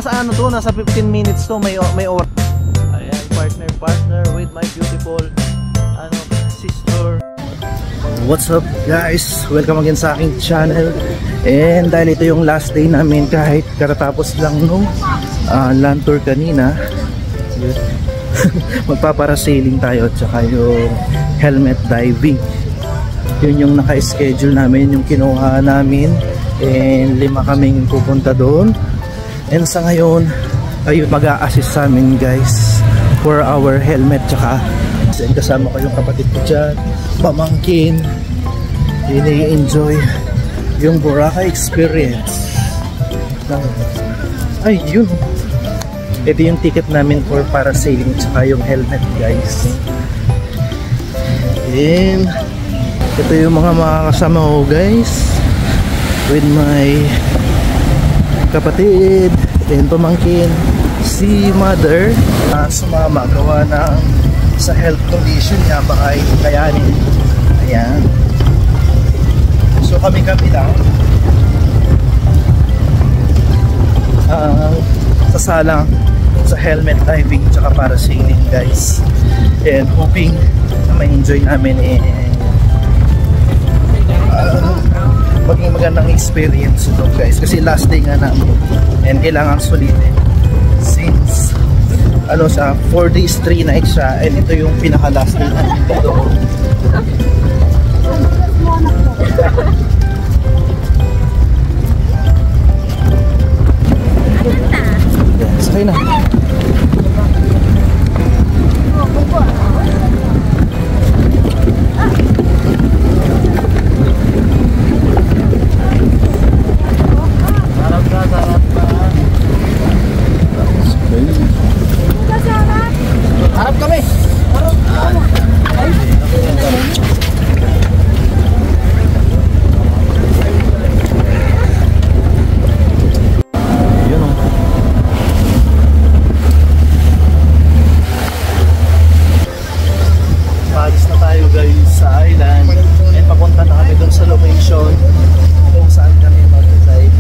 nasa ano to, nasa 15 minutes to, may oras. Ayan, partner with my beautiful sister. What's up guys? Welcome again sa aking channel. And dahil ito yung last day namin, kahit katatapos lang nung land tour kanina, magpaparasailing tayo at saka yung helmet diving. Yun yung naka-schedule namin, yung kinuha namin. And 5 kaming pupunta doon. And sa ngayon ay mag-a-assist sa amin guys for our helmet tsaka. And kasama ko yung kapatid ko dyan, pamangkin. I-enjoy yung Boracay experience. Ay yun, ito yung ticket namin for parasailing tsaka yung helmet guys. And ito yung mga kasama ko guys, with my kapatid and pamangkin. Si mother sumama gawa ng sa health condition niya, baka hindi kayanin. Ayan, so kami lang sasalang sa helmet diving tsaka parasailing guys, and hoping na ma-enjoy namin maging magandang experience ito guys, kasi last day nga namin and kailangan sulitin since sa 4 days 3 nights siya, and ito yung pinaka last day namin dito. Sakay na. Harap kami. Paalis na tayo guys sa island and papunta na kami dun sa location kung saan kami mag-dive.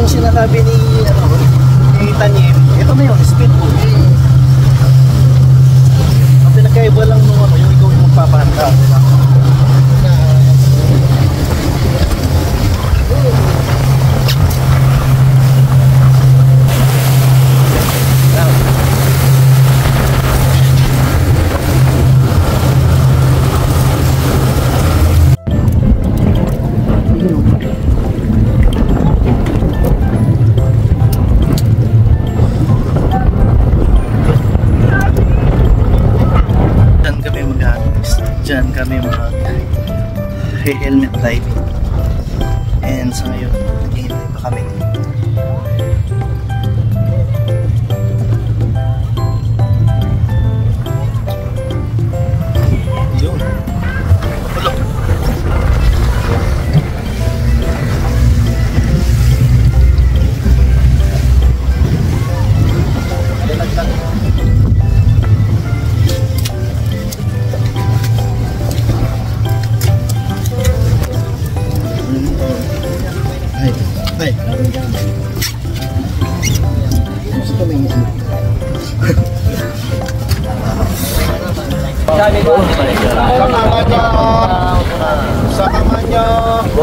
Sinasabi ni Tanyem, ito na yung speedboat. Ang pinakaiba lang nung yung ikaw yung magpapahanda. Diyan kami mag-helmet diving, and sa ngayon naghihintay pa kami. Yun. Hello.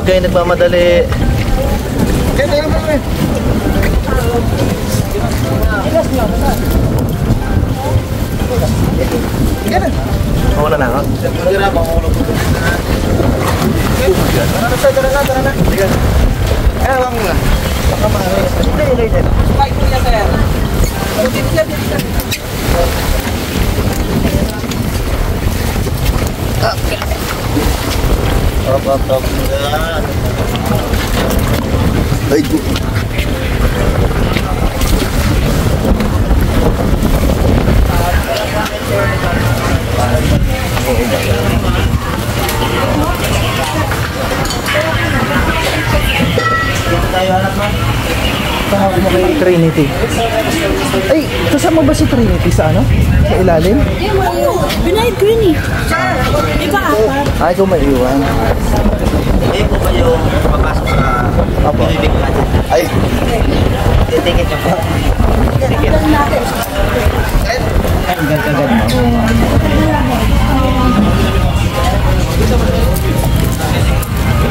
Huwag kayo nagmamadali. Kaya tayo mo eh. Mawala na ako. Tara na. Eh, wag mo na. Baka maaari. Hindi. Spike mo niya, sir. Top. Ay, Tawag mo kay Trinity. Ay, kasama ba si Trinity sa ano? Sa ilalim? Binayad ko yun eh. Ika-apat. Ay, ikaw maiwan. ayun po ba yung papasok sa Apo. binibig natin? Ay, Titikit niyo po. Titikit. Ay, ang ganda mo.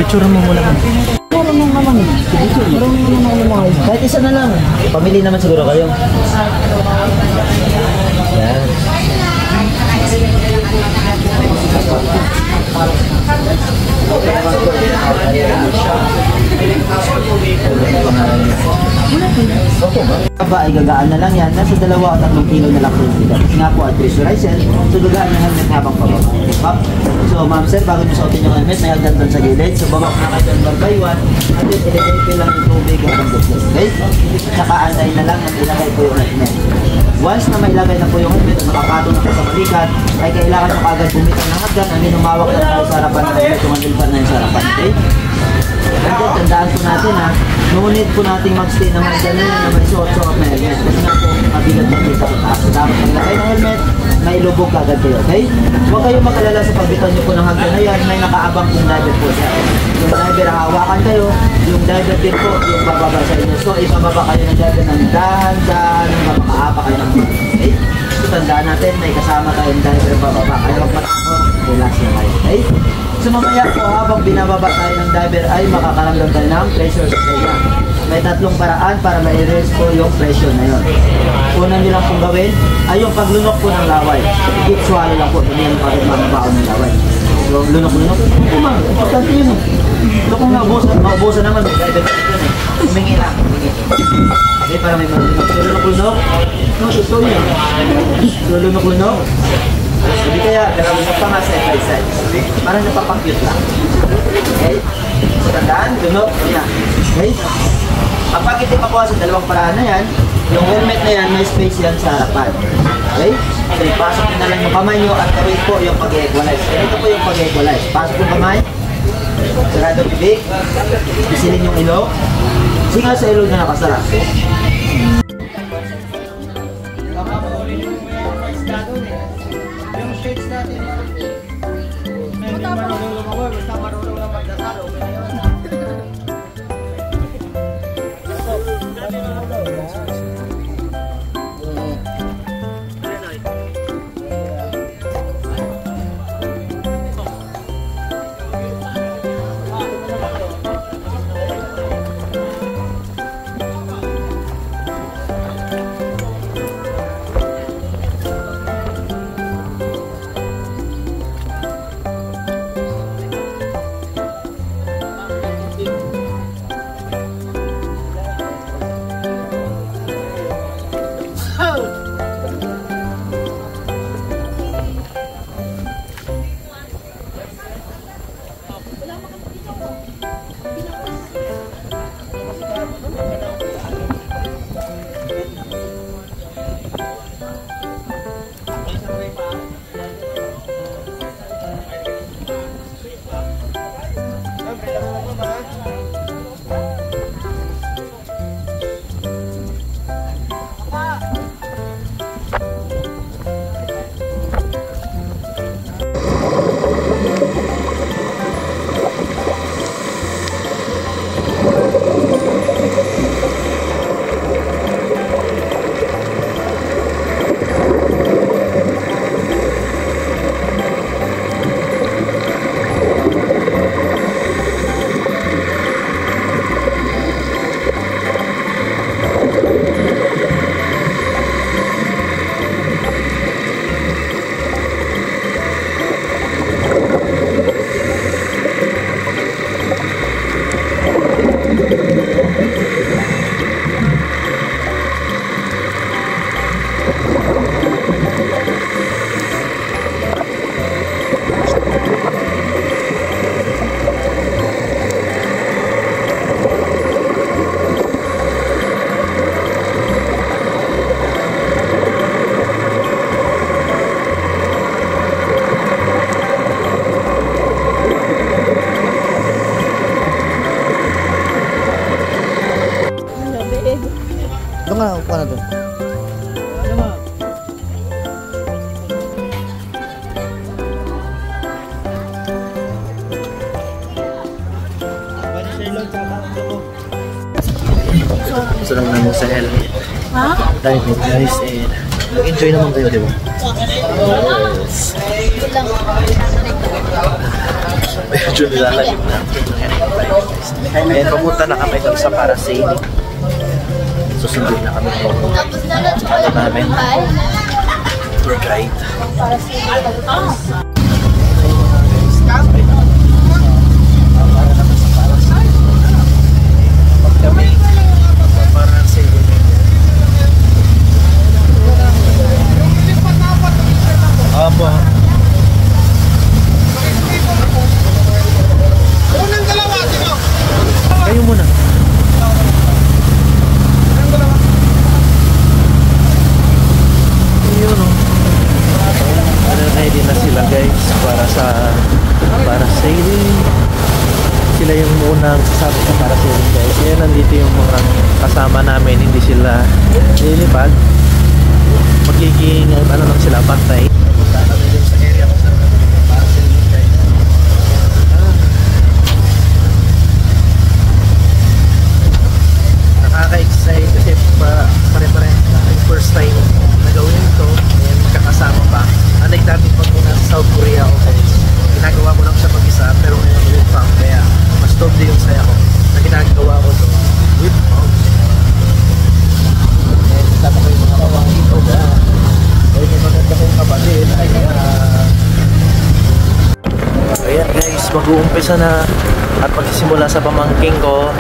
picture mo muna kami. Marunong naman eh. Marunong naman yung mga kahit isa na lang. Pamili naman siguro kayo. Yan. Ba ay gagaan na lang yan. Nasa 2 o 3 kilo na lang po yung bigat. Nga po at pressurizer. So gagaan yung helmet habang pababa. Okay, so ma'am sir, bago nyo suotin yung helmet, may hagdan doon sa gilid. So babak na kayo one by one. At then ilagay ko lang yung tubig hanggang dito. Okay? Saka antayin na lang at ilagay po yung helmet. Once na mailagay na po yung helmet at nakapatong na po sa balikat, ay kailangan nyo kagad bumitaw ng hagdan. Ang hinumawak na tayo sa harapan ng helmet, tumanilpan na yung sa harapan. Okay? And then, tandaan po natin ha, no need po nating magstay naman dyan na may suot-suot na helmet. Kasi nga po, mabigat na kita sa taas. Dapat maglagay ng helmet, may ilubog kagad kayo, okay? Huwag kayong makalala sa pagbitan nyo po ng hagdan na yan, may nakaabang yung diver po siya. Yung diver, hawakan kayo, yung diver din po, yung bababa sa inyo. So, ibababa kayo ng diver ng dahan-dahan, hanggang makaapa kayo ng mga, okay? So, tandaan natin, may kasama tayong diver bababa. Kaya huwag matakot, relax na kayo, okay? So mamaya po habang binababa tayo ng diver ay makakaramdam tayo ng pressure sa kanya. May 3 paraan para ma-erase po yung pressure na yun. Una nyo lang pong gawin ay yung paglunok po ng laway. Deep swallow lang po, hindi yung pagkakabao ng laway. So lunok-lunok, importante yun. Ito kung maubusan naman, may diver yun eh. Humingi lang, humingi. Okay, para may malunok. So lunok-lunok, ito yun. So lunok-lunok. Hindi kaya, dalawang sa panga side by side. Parang napapakyut lang. Okay? So, tandaan, lunok, yan. Okay? Kapag hindi makuha sa 2 paraan na yan, yung helmet na yan, may space yan sa harapan. Okay? So, ipasok nyo na lang yung kamay nyo at gawin po yung pag-equalize. Ito po yung pag-equalize. Pasok yung kamay, sarado bibig, isilin yung ilong, singa sa ilong na nakasara. Yung shades natin, may marunong lumagoy, basta marunong lang magdasal, okay na yun. Gusto lang namin sa helmet. Ha? Diving guys, and nag-enjoy naman kayo, di ba? Yes. Medyo nilalagip na. And papunta na kami dun sa parasailing. Susunduin na kami ng ano namin, tour guide. Pag kami parasailing, aba, kayo muna. Yun o. Ready na sila guys para sailing. Sila yung unang sasabi sa para sailing guys. Kaya nandito yung mga kasama namin, hindi sila lilipad. Magiging ano lang sila, pantay. Punta kami dun sa area kung saan kami para sailing guys. Nakaka-excite kasi pare-pare yung first time na gawin ito and magkakasama pa. Unlike dati pag muna sa South Korea ako guys, ginagawa ko lang siya mag-isa pero ngayon with fam, kaya mas doble yung saya ko na ginagawa ko to with fam. And kasama ko yung mga kawang dito na ay may maganda kong kapatid ay ayan guys, mag-uumpisa na at magsisimula sa pamangking ko.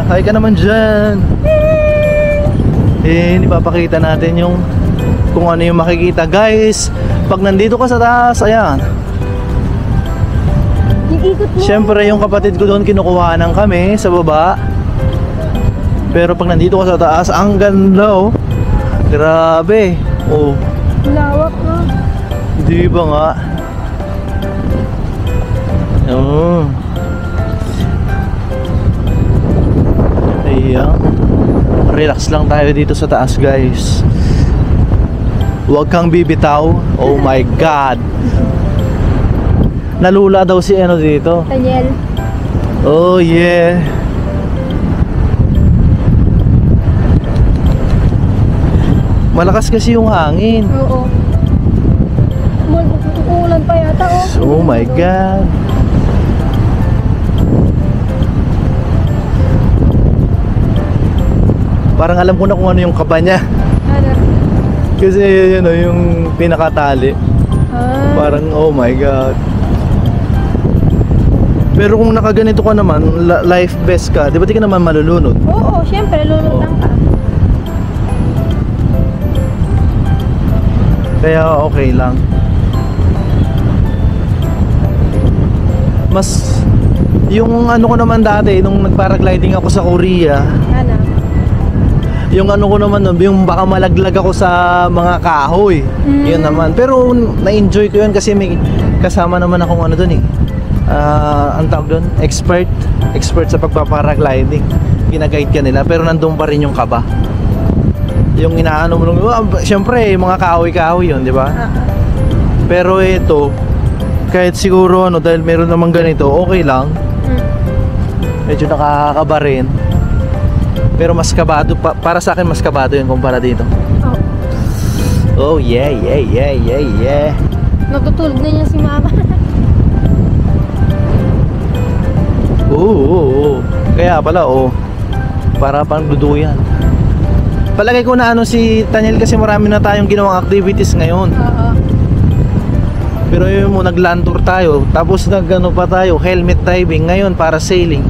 Hi ka naman dyan. Eh, ipapakita natin yung kung ano yung makikita guys. Pag nandito ka sa taas, ayan. Siyempre yung kapatid ko doon kinukuhanan kami sa baba. Pero pag nandito ka sa taas, ang ganda oh. Grabe. Oh. Lawak na. Di ba nga? Oh. Ayan. Relax lang tayo dito sa taas guys. Huwag kang bibitaw. Oh my God. Nalula daw si ano dito. Daniel. Oh yeah. Malakas kasi yung hangin. Oo. Uulan pa yata oh. Oh my God. Parang alam ko na kung ano yung kaba niya. Ano? Kasi yun o, yung pinakatali. Parang oh my God. Pero kung nakaganito ka naman, life vest ka, di ba di ka naman malulunod? Oo, syempre lulutang ka. Kaya okay lang. Mas yung ano ko naman dati nung nagparagliding ako sa Korea, Ano? yung ano ko naman nun, yung baka malaglag ako sa mga kahoy. Yun naman. Pero na-enjoy ko yun kasi may kasama naman akong ano dun eh. ang tawag doon, expert sa pagpaparagliding. Ginaguide ka nila pero nandun pa rin yung kaba. Yung inaano mo lang, syempre mga kahoy-kahoy yun, di ba? Pero ito, kahit siguro dahil meron naman ganito, okay lang. Medyo nakakakaba rin. Pero mas kabado, para sa akin mas kabado yun kumpara dito. Oh yeah. Natutulog na niya si mama. Oo. Kaya pala, para pang duduyan. Palagay ko na si Tanyel kasi marami na tayong ginawang activities ngayon. Pero yun mo, nag-land tour tayo. Tapos nag-ano pa tayo, helmet diving. Ngayon, para sailing.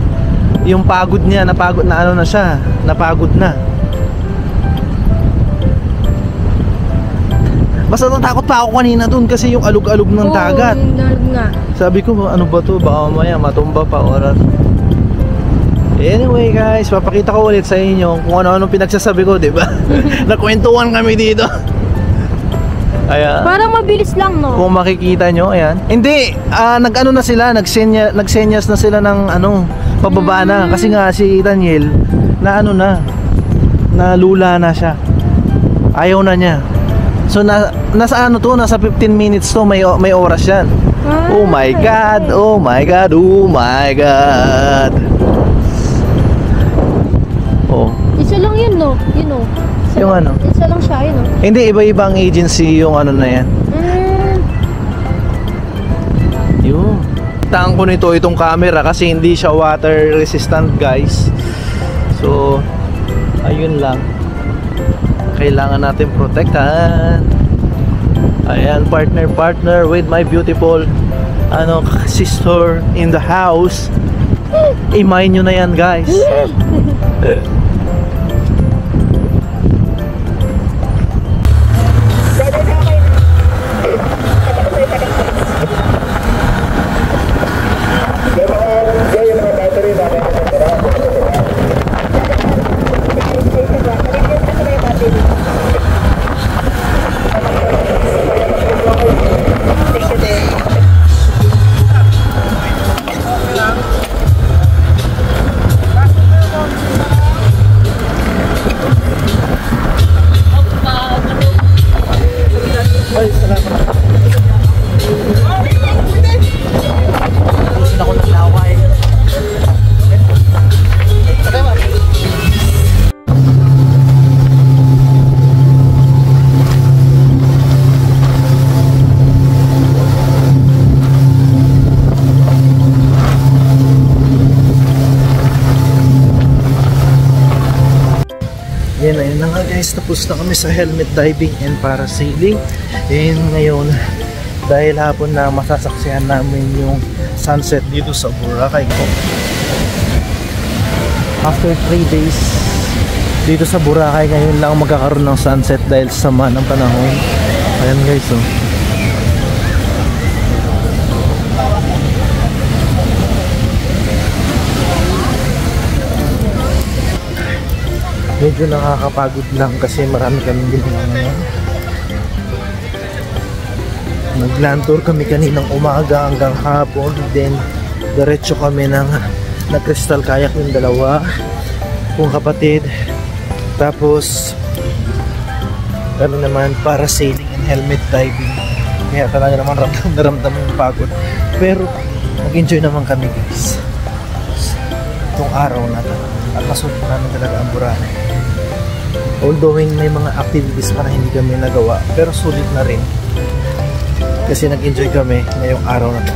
Yung pagod niya, napagod na siya. Napagod na. Basta natakot pa ako kanina dun kasi yung alog-alog ng dagat. Yung alog nga. Sabi ko, ano ba to? Baka mamaya matumba pa oras. Anyway guys, papakita ko ulit sa inyo kung ano-ano pinagsasabi ko, di ba? Nakwentuhan kami dito. Ayan. Parang mabilis lang, no? Kung makikita nyo, ayan. Hindi, nag-ano na sila, nagsenyas na sila ng pababa na. Kasi nga si Daniel, nalula na siya. Ayaw na niya. So nasa nasa 15 minutes to, may oras yan. Oh my god. Oh. Isa lang yun, no? Yun, no? Yung ano? Isa lang siya, yun, no? Hindi, iba-ibang agency yung na yan. Yun. Tang ko nito itong camera kasi hindi siya water resistant, guys. So ayun lang. Kailangan natin protektahan. Ayan, partner with my beautiful sister in the house. Imay nyo na yan, guys. Ayun na nga guys, tapos na kami sa helmet diving and parasailing. And ngayon, dahil hapon na, masasaksihan namin yung sunset dito sa Boracay. After 3 days dito sa Boracay, ngayon lang magkakaroon ng sunset dahil sa sama ng panahon. Ayan guys, medyo nakakapagod lang kasi marami kaming ginawa ngayon. Nag-land tour kami kaninang umaga hanggang hapon, then diretso kami ng nag-crystal kayak yung dalawa kung kapatid. Tapos kami naman para sailing and helmet diving. Kaya talaga naman ramdam yung pagod. Pero nag-enjoy naman kami guys itong araw na to. At nasulit namin talaga ang Boracay. Although may mga activities pa na hindi kami nagawa, pero sulit na rin kasi nag-enjoy kami ngayong araw na to.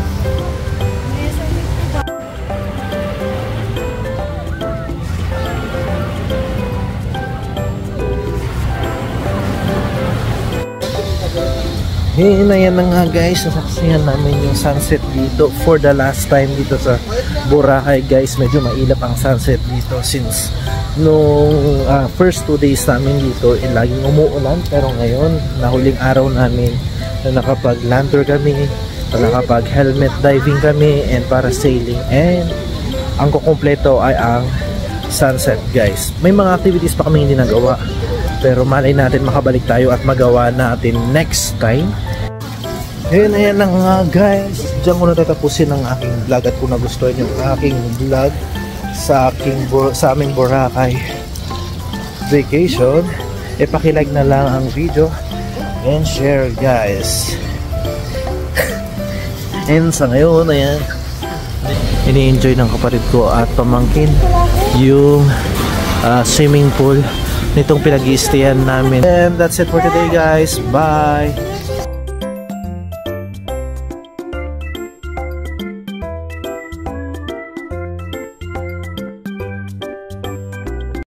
Ayan na nga guys, nasaksihan namin yung sunset dito for the last time dito sa Boracay guys. Medyo mailap ang sunset dito since nung first 2 days namin dito laging umuulan, pero ngayon nahuling araw namin na nakapag-land tour kami, nakapag-helmet diving kami and parasailing, and ang kukumpleto ay ang sunset guys. May mga activities pa kami hindi nagawa, pero malay natin makabalik tayo at magawa natin next time. Ayan na nga guys. Diyan ko natatapusin ang aking vlog at kung nagustuhan yung aking vlog sa aming Boracay vacation, pakilike na lang ang video and share guys. And sa ngayon, ayan, ini-enjoy ng kapatid ko at pamangkin yung swimming pool nitong pinag-i-stayan namin. And that's it for today guys. Bye!